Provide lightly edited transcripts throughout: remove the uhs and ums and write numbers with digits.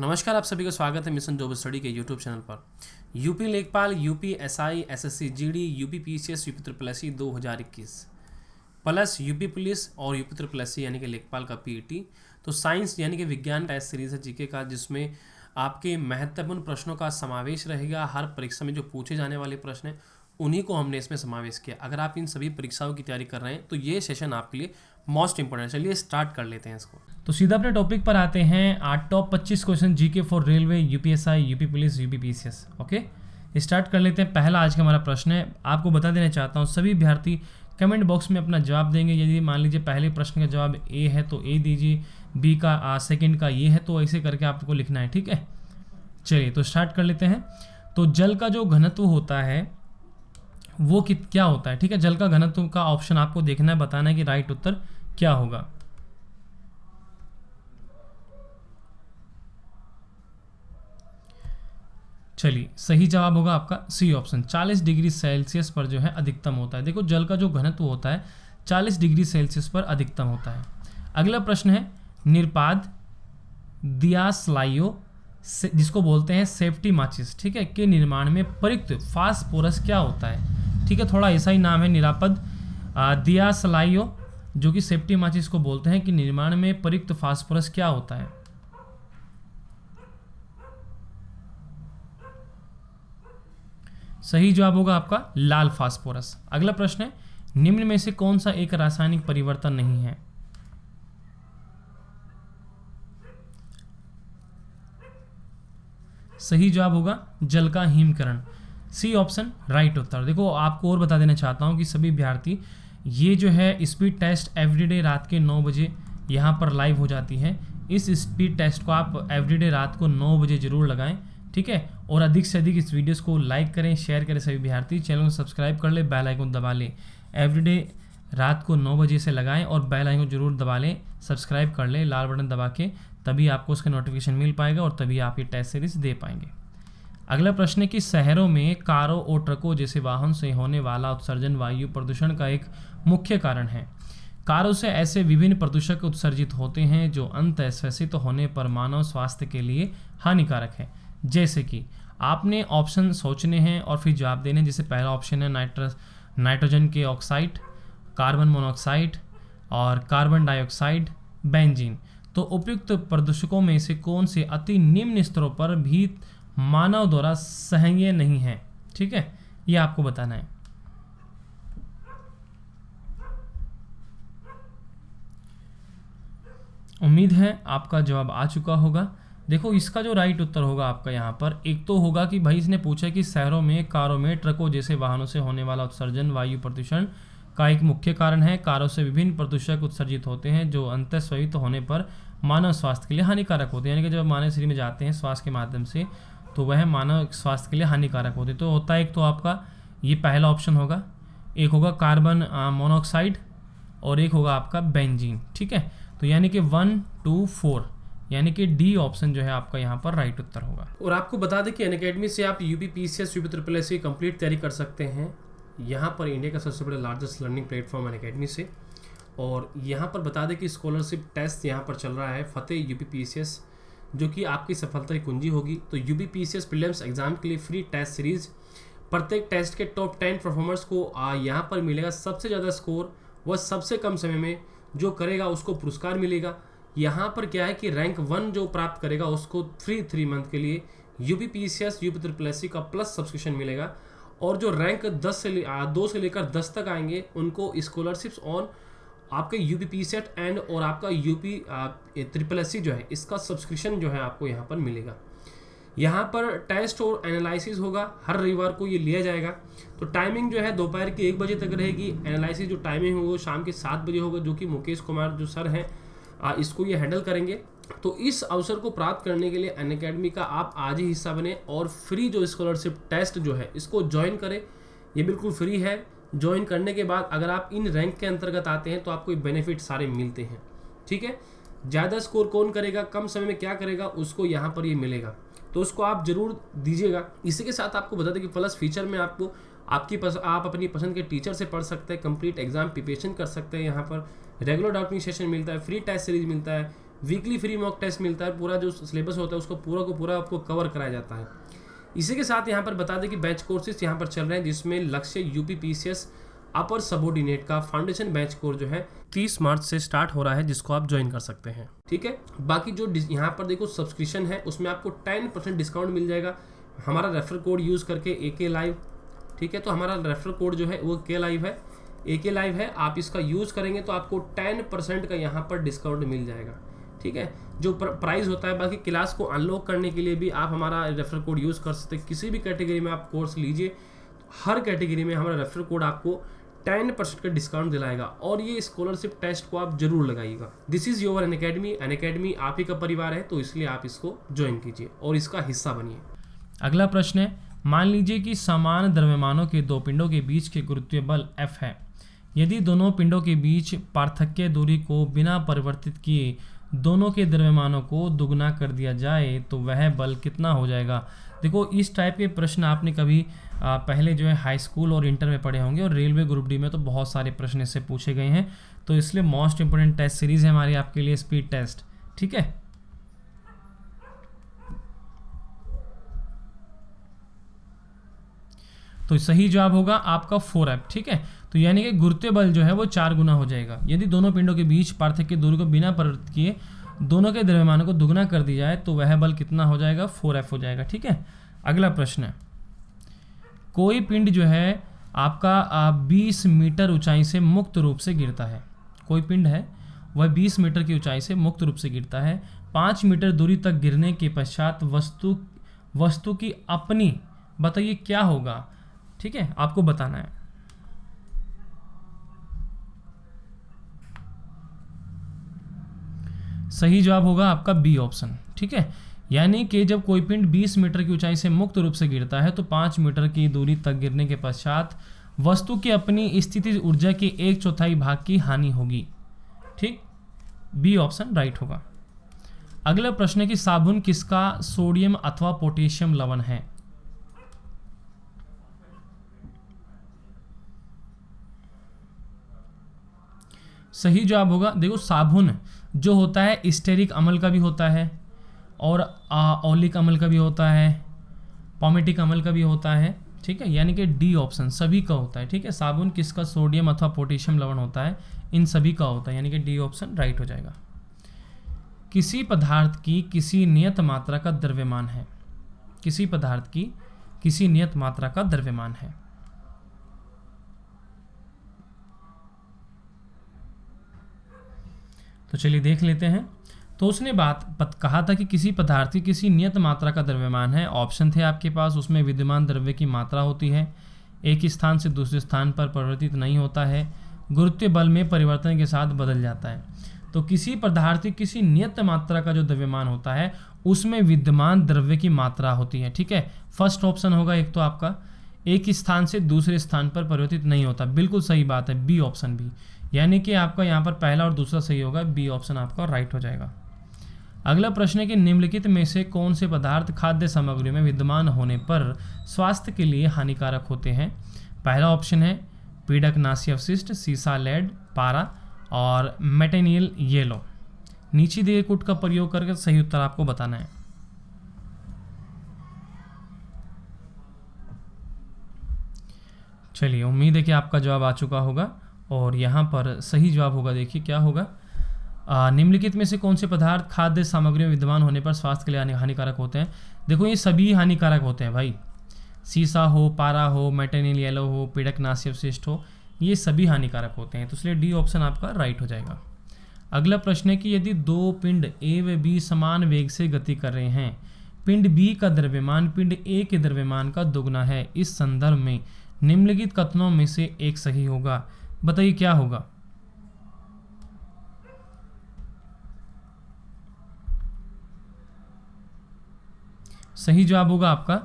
नमस्कार, आप सभी का स्वागत है मिशन जॉब स्टडी के यूट्यूब चैनल पर। यूपी लेखपाल, UP SI, SSC GD, UP PCS, UP triple SC 2021 plus UP police और यूपी ट्रिपल एससी यानी कि लेखपाल का पीईटी। तो साइंस यानी कि विज्ञान टेस्ट सीरीज है जीके का, जिसमें आपके महत्वपूर्ण प्रश्नों का समावेश रहेगा। हर परीक्षा में जो पूछे जाने वाले प्रश्न हैं उन्हीं को हमने इसमें समावेश किया। अगर आप इन सभी परीक्षाओं की तैयारी कर रहे हैं तो ये सेशन आपके लिए मोस्ट इंपॉर्टेंट। चलिए स्टार्ट कर लेते हैं इसको। तो सीधा अपने टॉपिक पर आते हैं। Top 25 question GK for railway, UPSI, UP police, UP PCS. Okay, start कर लेते हैं। पहला आज का हमारा प्रश्न है, आपको बता देना चाहता हूँ सभी अभ्यर्थी कमेंट बॉक्स में अपना जवाब देंगे। यदि मान लीजिए पहले प्रश्न का जवाब ए है तो ए दीजिए, बी का सेकंड का ये है, तो ऐसे करके आपको लिखना है, ठीक है। चलिए तो स्टार्ट कर लेते हैं। तो जल का जो घनत्व होता है वो क्या होता है, ठीक है। जल का घनत्व का ऑप्शन आपको देखना है, बताना है कि राइट उत्तर क्या होगा। चलिए सही जवाब होगा आपका सी ऑप्शन, 40 डिग्री सेल्सियस पर जो है अधिकतम होता है। देखो जल का जो घनत्व होता है 40 डिग्री सेल्सियस पर अधिकतम होता है। अगला प्रश्न है, निरपाद दियासलाइयो जिसको बोलते हैं सेफ्टी माचिस, ठीक है, के निर्माण में प्रयुक्त फास्फोरस क्या होता है, ठीक है। थोड़ा ऐसा ही नाम है, निरापद दियासलाइयो, जो कि सेफ्टी माचिस को बोलते हैं कि निर्माण में प्रयुक्त फास्फोरस क्या होता है। सही जवाब होगा आपका लाल फास्फोरस। अगला प्रश्न है, निम्न में से कौन सा एक रासायनिक परिवर्तन नहीं है। सही जवाब होगा जल का हिमकरण, सी ऑप्शन राइट उत्तर। देखो आपको और बता देना चाहता हूं कि सभी विद्यार्थी ये जो है स्पीड टेस्ट एवरीडे रात के 9 बजे यहाँ पर लाइव हो जाती है। इस स्पीड टेस्ट को आप एवरीडे रात को 9 बजे जरूर लगाएं, ठीक है। और अधिक से अधिक इस वीडियोस को लाइक करें, शेयर करें। सभी विद्यार्थी चैनल को सब्सक्राइब कर ले, बेल आइकन दबा लें। एवरीडे रात को 9 बजे से लगाएं और बेल आइकन जरूर दबा लें, सब्सक्राइब कर लें लाल बटन दबा के, तभी आपको उसका नोटिफिकेशन मिल पाएगा और तभी आप ये टेस्ट सीरीज दे पाएंगे। अगला प्रश्न है कि शहरों में कारों और ट्रकों जैसे वाहन से होने वाला उत्सर्जन वायु प्रदूषण का एक मुख्य कारण है। कारों से ऐसे विभिन्न प्रदूषक उत्सर्जित होते हैं जो अंततः श्वसित होने पर मानव स्वास्थ्य के लिए हानिकारक है। जैसे कि आपने ऑप्शन सोचने हैं और फिर जवाब देने। जैसे पहला ऑप्शन है नाइट्रोजन के ऑक्साइड, कार्बन मोनोऑक्साइड और कार्बन डाइऑक्साइड, बेंजीन। तो उपयुक्त प्रदूषकों में से कौन से अति निम्न स्तरों पर भी मानव द्वारा सहनीय नहीं है, ठीक है, ये आपको बताना है। उम्मीद है आपका जवाब आ चुका होगा। देखो इसका जो राइट उत्तर होगा आपका यहाँ पर, एक तो होगा कि भाई इसने पूछा कि शहरों में कारों में ट्रकों जैसे वाहनों से होने वाला उत्सर्जन वायु प्रदूषण का एक मुख्य कारण है। कारों से विभिन्न प्रदूषक उत्सर्जित होते हैं जो अंततः श्वसित होने पर मानव स्वास्थ्य के लिए हानिकारक होते हैं। यानी कि जब मानव शरीर में जाते हैं श्वास के माध्यम से तो वह मानव स्वास्थ्य के लिए हानिकारक होते हैं। तो होता है एक तो आपका ये पहला ऑप्शन होगा, एक होगा कार्बन मोनोऑक्साइड और एक होगा आपका बेंजीन, ठीक है। तो यानी कि 1, 2, 4 यानी कि डी ऑप्शन जो है आपका यहाँ पर राइट उत्तर होगा। और आपको बता दें कि अनअकैडमी से आप UP PCS, UP triple SC complete तैयारी कर सकते हैं। यहाँ पर इंडिया का सबसे बड़ा लार्जेस्ट लर्निंग प्लेटफॉर्म अनअकैडमी से। और यहाँ पर बता दें कि स्कॉलरशिप टेस्ट यहाँ पर चल रहा है फतेह यूपी पीसीएस, जो कि आपकी सफलता की कुंजी होगी। तो यूपी पीसीएस प्रीलिम्स एग्जाम के लिए फ्री टेस्ट सीरीज, प्रत्येक टेस्ट के टॉप 10 परफॉर्मर्स को यहाँ पर मिलेगा सबसे ज़्यादा स्कोर, वह सबसे कम समय में जो करेगा उसको पुरस्कार मिलेगा। यहाँ पर क्या है कि रैंक 1 जो प्राप्त करेगा उसको फ्री 3 मंथ के लिए UP PCS, UP triple SC का प्लस सब्सक्रिप्शन मिलेगा। और जो रैंक 2 से लेकर 10 तक आएंगे उनको स्कॉलरशिप्स ऑन आपके यूपी पीसेट एंड और आपका यूपी ट्रिपल एससी जो है इसका सब्सक्रिप्शन जो है आपको यहाँ पर मिलेगा। यहाँ पर टेस्ट और एनालिसिस होगा, हर रविवार को ये लिया जाएगा। तो टाइमिंग जो है दोपहर के 1 बजे तक रहेगी। एनालिसिस जो टाइमिंग होगा वो शाम के 7 बजे होगा, जो कि मुकेश कुमार जो सर हैं इसको ये हैंडल करेंगे। तो इस अवसर को प्राप्त करने के लिए अनअकैडमी का आप आज ही हिस्सा बने और फ्री जो स्कॉलरशिप टेस्ट जो है इसको ज्वाइन करें। ये बिल्कुल फ्री है। ज्वाइन करने के बाद अगर आप इन रैंक के अंतर्गत आते हैं तो आपको बेनिफिट सारे मिलते हैं, ठीक है। ज़्यादा स्कोर कौन करेगा, कम समय में क्या करेगा, उसको यहाँ पर ये मिलेगा, तो उसको आप जरूर दीजिएगा। इसी के साथ आपको बता दें कि प्लस फीचर में आपको आप अपनी पसंद के टीचर से पढ़ सकते हैं, कंप्लीट एग्जाम प्रिपरेशन कर सकते हैं। यहाँ पर रेगुलर डाउटिंग सेशन मिलता है, फ्री टेस्ट सीरीज मिलता है, वीकली फ्री मॉक टेस्ट मिलता है, पूरा जो सिलेबस होता है उसको पूरा को पूरा आपको कवर कराया जाता है। इसी के साथ यहाँ पर बता दें कि बैच कोर्सेज यहाँ पर चल रहे हैं, जिसमें लक्ष्य यूपी पीसीएस अपर सबऑर्डिनेट का फाउंडेशन बैच कोर्स जो है 30 मार्च से स्टार्ट हो रहा है, जिसको आप ज्वाइन कर सकते हैं। ठीक है, बाकी जो यहाँ पर देखो सब्सक्रिप्शन है उसमें आपको 10% डिस्काउंट मिल जाएगा हमारा रेफर कोड यूज़ करके AK लाइव। ठीक है, तो हमारा रेफर कोड जो है वो AK लाइव है। आप इसका यूज़ करेंगे तो आपको 10% का यहाँ पर डिस्काउंट मिल जाएगा। ठीक है, जो प्राइस होता है, बाकी क्लास को अनलॉक करने के लिए भी आप हमारा रेफर कोड यूज़ कर सकते हैं। किसी भी कैटेगरी में आप कोर्स लीजिए, हर कैटेगरी में हमारा रेफर कोड आपको 10% का डिस्काउंट दिलाएगा, और ये स्कॉलरशिप टेस्ट को आप जरूर लगाइएगा। दिस इज़ योर अनअकैडमी आप ही का परिवार है, तो इसलिए आप इसको ज्वाइन कीजिए और इसका हिस्सा बनिए। अगला प्रश्न है, मान लीजिए कि समान द्रव्यमानों के दो पिंडों के बीच के गुरुत्वीय बल F है। यदि दोनों पिंडों के बीच पार्थक्य दूरी को बिना परिवर्तित किए दोनों के द्रव्यमानों को दुगना कर दिया जाए तो वह बल कितना हो जाएगा। देखो, इस टाइप के प्रश्न आपने कभी पहले जो है हाई स्कूल और इंटर में पढ़े होंगे, और रेलवे ग्रुप डी में तो बहुत सारे प्रश्न इससे पूछे गए हैं। तो इसलिए मोस्ट इंपोर्टेंट टेस्ट सीरीज है हमारी आपके लिए स्पीड टेस्ट। ठीक है, तो सही जवाब होगा आपका 4F। ठीक है, तो यानी कि गुरुत्वीय बल जो है वो 4 गुना हो जाएगा। यदि दोनों पिंडों के बीच पार्थक्य की दूरी को बिना परिवर्तित किए दोनों के द्रव्यमानों को दुगना कर दिया जाए तो वह बल कितना हो जाएगा, 4F हो जाएगा। ठीक है, अगला प्रश्न है, कोई पिंड जो है आपका 20 मीटर ऊंचाई से मुक्त रूप से गिरता है। कोई पिंड है वह 20 मीटर की ऊंचाई से मुक्त रूप से गिरता है। 5 मीटर दूरी तक गिरने के पश्चात वस्तु की अपनी, बताइए क्या होगा। ठीक है, आपको बताना है। सही जवाब होगा आपका बी ऑप्शन। ठीक है, यानी कि जब कोई पिंड 20 मीटर की ऊंचाई से मुक्त रूप से गिरता है तो 5 मीटर की दूरी तक गिरने के पश्चात वस्तु की अपनी स्थितिज ऊर्जा के 1/4 भाग की हानि होगी। ठीक, बी ऑप्शन राइट होगा। अगला प्रश्न है कि साबुन किसका सोडियम अथवा पोटेशियम लवण है। सही जवाब होगा, देखो साबुन जो होता है स्टेरिक अम्ल का भी होता है, और ओलिक अम्ल का भी होता है, पॉमेटिक अम्ल का भी होता है। ठीक है, यानी कि डी ऑप्शन सभी का होता है। ठीक है, साबुन किसका सोडियम अथवा पोटेशियम लवण होता है, इन सभी का होता है, यानी कि डी ऑप्शन राइट हो जाएगा। किसी पदार्थ की किसी नियत मात्रा का द्रव्यमान है। किसी पदार्थ की किसी नियत मात्रा का द्रव्यमान है। तो चलिए देख लेते हैं। तो उसने कहा था कि किसी पदार्थ की किसी नियत मात्रा का द्रव्यमान है। ऑप्शन थे आपके पास, उसमें विद्यमान द्रव्य की मात्रा होती है, एक स्थान से दूसरे स्थान पर परिवर्तित नहीं होता है, गुरुत्वीय बल में परिवर्तन के साथ बदल जाता है। तो किसी पदार्थ की किसी नियत मात्रा का जो द्रव्यमान होता है उसमें विद्यमान द्रव्य की मात्रा होती है। ठीक है, फर्स्ट ऑप्शन होगा एक तो आपका, एक स्थान से दूसरे स्थान पर परिवर्तित नहीं होता, बिल्कुल सही बात है, बी ऑप्शन भी। यानी कि आपका यहाँ पर पहला और दूसरा सही होगा, बी ऑप्शन आपका राइट हो जाएगा। अगला प्रश्न है कि निम्नलिखित में से कौन से पदार्थ खाद्य सामग्री में विद्यमान होने पर स्वास्थ्य के लिए हानिकारक होते हैं। पहला ऑप्शन है पीडकनाशी अवशिष्ट, सीसा, लेड, पारा और मेटेनियल येलो। नीचे दिए कूट का प्रयोग करके सही उत्तर आपको बताना है। चलिए, उम्मीद है कि आपका जवाब आ चुका होगा, और यहाँ पर सही जवाब होगा, देखिए क्या होगा, निम्नलिखित में से कौन से पदार्थ खाद्य सामग्री में विद्यमान होने पर स्वास्थ्य के लिए हानिकारक होते हैं। देखो ये सभी हानिकारक होते हैं भाई, सीसा हो, पारा हो, मेटेनियल येलो हो, पीडकनाशी अवशिष्ट हो, ये सभी हानिकारक होते हैं। तो इसलिए डी ऑप्शन आपका राइट हो जाएगा। अगला प्रश्न है कि यदि दो पिंड ए व बी समान वेग से गति कर रहे हैं, पिंड बी का द्रव्यमान पिंड ए के द्रव्यमान का दुगना है, इस संदर्भ में निम्नलिखित कथनों में से एक सही होगा। बताइए क्या होगा। सही जवाब होगा आपका,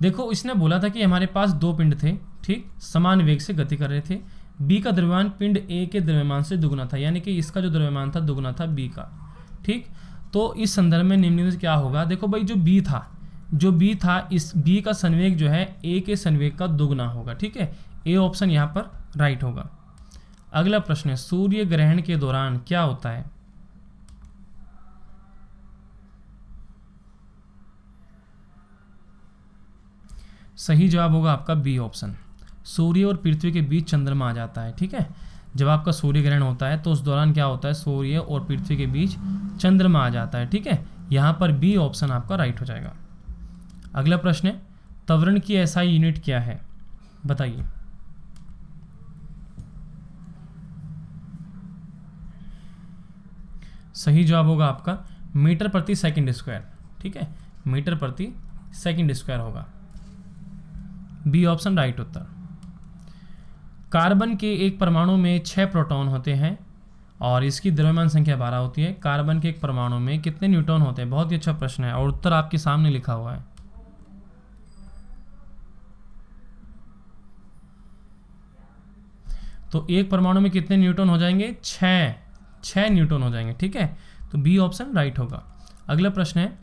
देखो इसने बोला था कि हमारे पास दो पिंड थे, ठीक, समान वेग से गति कर रहे थे। बी का द्रव्यमान पिंड ए के द्रव्यमान से दुगना था, यानी कि इसका जो द्रव्यमान था दुगना था बी का। ठीक, तो इस संदर्भ में निम्नलिखित क्या होगा। देखो भाई जो बी था इस बी का संवेग जो है ए के संवेग का दुगना होगा। ठीक है, ए ऑप्शन यहाँ पर राइट होगा। अगला प्रश्न है सूर्य ग्रहण के दौरान क्या होता है। सही जवाब होगा आपका बी ऑप्शन, सूर्य और पृथ्वी के बीच चंद्रमा आ जाता है। ठीक है, जब आपका सूर्य ग्रहण होता है तो उस दौरान क्या होता है, सूर्य और पृथ्वी के बीच चंद्रमा आ जाता है। ठीक है, यहाँ पर बी ऑप्शन आपका राइट हो जाएगा। अगला प्रश्न है, त्वरण की एसआई यूनिट क्या है, बताइए। सही जवाब होगा आपका मीटर प्रति सेकंड स्क्वायर। ठीक है, मीटर प्रति सेकंड स्क्वायर होगा, बी ऑप्शन राइट उत्तर। कार्बन के एक परमाणु में 6 प्रोटॉन होते हैं और इसकी द्रव्यमान संख्या 12 होती है। कार्बन के एक परमाणु में कितने न्यूट्रॉन होते हैं, बहुत ही अच्छा प्रश्न है और उत्तर आपके सामने लिखा हुआ है। तो एक परमाणु में कितने न्यूट्रॉन हो जाएंगे, 6 न्यूट्रॉन हो जाएंगे। ठीक है, तो बी ऑप्शन राइट होगा। अगला प्रश्न है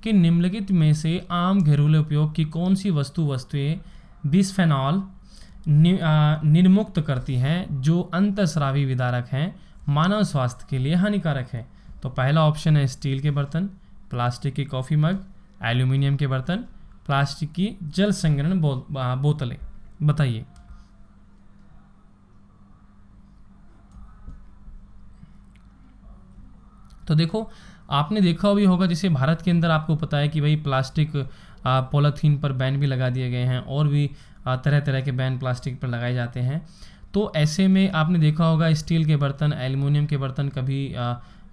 कि निम्नलिखित में से आम घरेलू उपयोग की कौन सी वस्तुएं बिस्फेनॉल निर्मुक्त करती हैं जो अंतःस्रावी विदारक हैं, मानव स्वास्थ्य के लिए हानिकारक है। तो पहला ऑप्शन है स्टील के बर्तन, प्लास्टिक की कॉफ़ी मग, एल्यूमिनियम के बर्तन, प्लास्टिक की जल संग्रहण बोतलें, बताइए। तो देखो, आपने देखा भी होगा जैसे भारत के अंदर आपको पता है कि भाई प्लास्टिक पॉलीथीन पर बैन भी लगा दिए गए हैं और भी तरह तरह के बैन प्लास्टिक पर लगाए जाते हैं। तो ऐसे में आपने देखा होगा स्टील के बर्तन, एल्युमिनियम के बर्तन कभी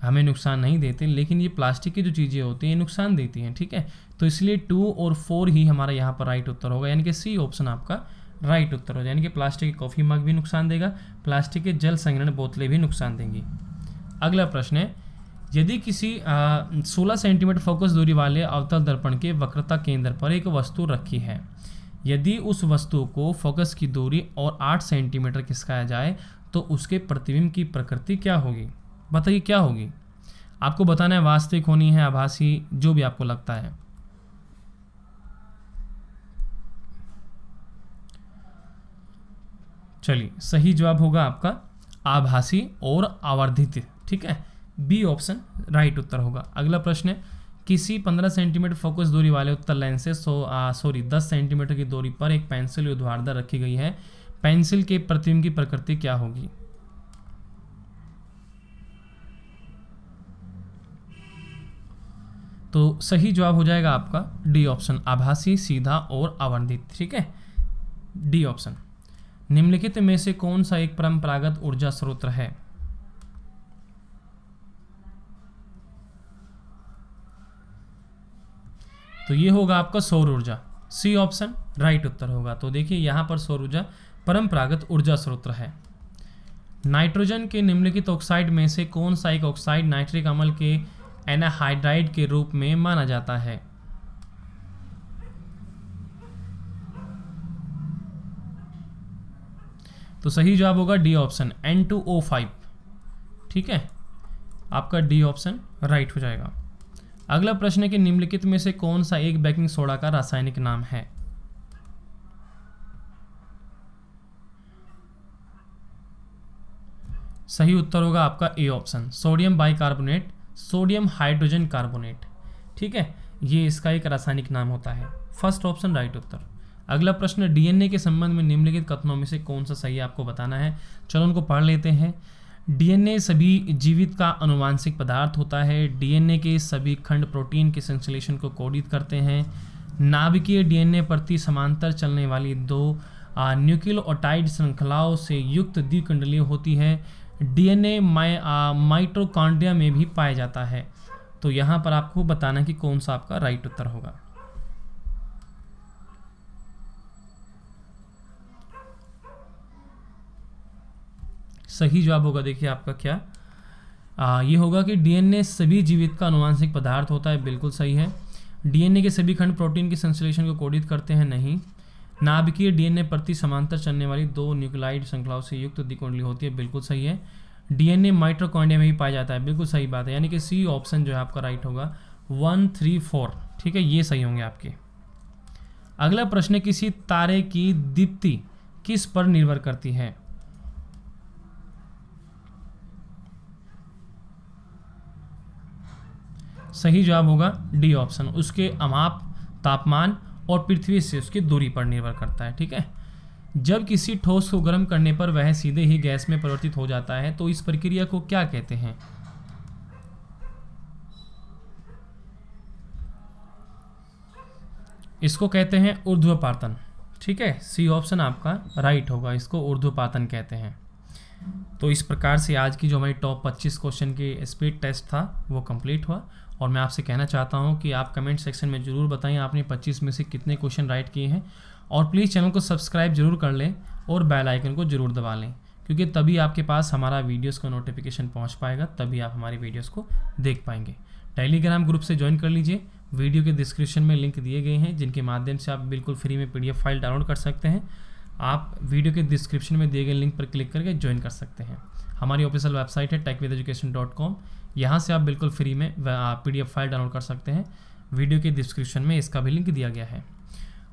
हमें नुकसान नहीं देते, लेकिन ये प्लास्टिक की जो चीज़ें होती हैं ये नुकसान देती हैं। ठीक है, तो इसलिए 2 और 4 ही हमारा यहाँ पर राइट उत्तर होगा, यानी कि सी ऑप्शन आपका राइट उत्तर हो जाए। यानी कि प्लास्टिक की कॉफ़ी मग भी नुकसान देगा, प्लास्टिक के जल संग्रहण बोतलें भी नुकसान देंगी। अगला प्रश्न है, यदि किसी 16 सेंटीमीटर फोकस दूरी वाले अवतल दर्पण के वक्रता केंद्र पर एक वस्तु रखी है, यदि उस वस्तु को फोकस की दूरी और 8 सेंटीमीटर खिसकाया जाए तो उसके प्रतिबिंब की प्रकृति क्या होगी, बताइए क्या होगी। आपको बताना है वास्तविक होनी है, आभासी, जो भी आपको लगता है। चलिए, सही जवाब होगा आपका आभासी और आवर्धित। ठीक है, बी ऑप्शन राइट उत्तर होगा। अगला प्रश्न है, किसी 15 सेंटीमीटर फोकस दूरी वाले उत्तल लेंस से 10 सेंटीमीटर की दूरी पर एक पेंसिल ऊर्ध्वाधर रखी गई है, पेंसिल के प्रतिबिंब की प्रकृति क्या होगी। तो सही जवाब हो जाएगा आपका डी ऑप्शन, आभासी, सीधा और आवर्धित। ठीक है, डी ऑप्शन। निम्नलिखित में से कौन सा एक परंपरागत ऊर्जा स्रोत है, तो ये होगा आपका सौर ऊर्जा, सी ऑप्शन राइट उत्तर होगा। तो देखिए यहाँ पर सौर ऊर्जा परंपरागत ऊर्जा स्रोत है। नाइट्रोजन के निम्नलिखित ऑक्साइड में से कौन सा एक ऑक्साइड नाइट्रिक अम्ल के एनाहाइड्राइड के रूप में माना जाता है, तो सही जवाब होगा डी ऑप्शन, N2O5। ठीक है, आपका डी ऑप्शन राइट हो जाएगा। अगला प्रश्न है कि निम्नलिखित में से कौन सा एक बेकिंग सोडा का रासायनिक नाम है, सही उत्तर होगा आपका A option, sodium bicarbonate, sodium hydrogen carbonate. ठीक है, ये इसका एक रासायनिक नाम होता है, फर्स्ट ऑप्शन राइट उत्तर। अगला प्रश्न, डीएनए के संबंध में निम्नलिखित कथनों में से कौन सा सही है, आपको बताना है। चलो उनको पढ़ लेते हैं। डीएनए सभी जीवित का आनुवांशिक पदार्थ होता है। डीएनए के सभी खंड प्रोटीन के संश्लेषण को कोडित करते हैं। नाभिकीय डीएनए प्रति समांतर चलने वाली 2 न्यूक्लियोटाइड श्रृंखलाओं से युक्त द्विकुंडलीय होती है। डीएनए माइटोकॉन्ड्रिया में भी पाया जाता है। तो यहाँ पर आपको बताना कि कौन सा आपका राइट उत्तर होगा। सही जवाब होगा, देखिए आपका क्या ये होगा कि डीएनए सभी जीवित का आनुवांशिक पदार्थ होता है, बिल्कुल सही है। डीएनए के सभी खंड प्रोटीन के संश्लेषण को कोडित करते हैं, नहीं। नाभिकीय डीएनए प्रति समांतर चलने वाली 2 न्यूक्लियोटाइड श्रृंखलाओं से युक्त द्विकुंडली होती है, बिल्कुल सही है। डीएनए माइटोकॉन्ड्रिया में भी पाया जाता है, बिल्कुल सही बात है। यानी कि सी ऑप्शन जो है आपका राइट होगा, 1, 3, 4। ठीक है, ये सही होंगे आपके। अगला प्रश्न, किसी तारे की दीप्ति किस पर निर्भर करती है, सही जवाब होगा डी ऑप्शन, उसके अमाप, तापमान और पृथ्वी से उसकी दूरी पर निर्भर करता है। ठीक है, जब किसी ठोस को गर्म करने पर वह सीधे ही गैस में परिवर्तित हो जाता है तो इस प्रक्रिया को क्या कहते हैं? इसको कहते हैं ऊर्ध्वपातन। ठीक है, सी ऑप्शन आपका राइट होगा, इसको ऊर्ध्वपातन कहते हैं। तो इस प्रकार से आज की जो हमारी टॉप 25 क्वेश्चन की स्पीड टेस्ट था वो कंप्लीट हुआ। और मैं आपसे कहना चाहता हूं कि आप कमेंट सेक्शन में ज़रूर बताएं आपने 25 में से कितने क्वेश्चन राइट किए हैं, और प्लीज़ चैनल को सब्सक्राइब जरूर कर लें और बेल आइकन को जरूर दबा लें, क्योंकि तभी आपके पास हमारा वीडियोस का नोटिफिकेशन पहुंच पाएगा, तभी आप हमारी वीडियोस को देख पाएंगे। टेलीग्राम ग्रुप से ज्वाइन कर लीजिए, वीडियो के डिस्क्रिप्शन में लिंक दिए गए हैं जिनके माध्यम से आप बिल्कुल फ्री में PDF फाइल डाउनलोड कर सकते हैं। आप वीडियो के डिस्क्रिप्शन में दिए गए लिंक पर क्लिक करके ज्वाइन कर सकते हैं। हमारी ऑफिशियल वेबसाइट है techvitheducation.com, यहाँ से आप बिल्कुल फ्री में PDF फाइल डाउनलोड कर सकते हैं। वीडियो के डिस्क्रिप्शन में इसका भी लिंक दिया गया है।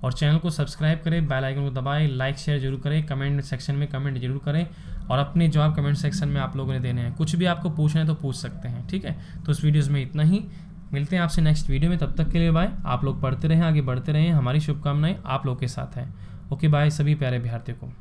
और चैनल को सब्सक्राइब करें, बेल आइकन को दबाएं, लाइक शेयर जरूर करें, कमेंट सेक्शन में कमेंट जरूर करें, और अपने जवाब कमेंट सेक्शन में आप लोगों ने देने हैं। कुछ भी आपको पूछना है तो पूछ सकते हैं। ठीक है, तो इस वीडियोज़ में इतना ही, मिलते हैं आपसे नेक्स्ट वीडियो में। तब तक के लिए बाय। आप लोग पढ़ते रहें, आगे बढ़ते रहें, हमारी शुभकामनाएं आप लोग के साथ हैं। ओके बाय सभी प्यारे विद्यार्थियों को।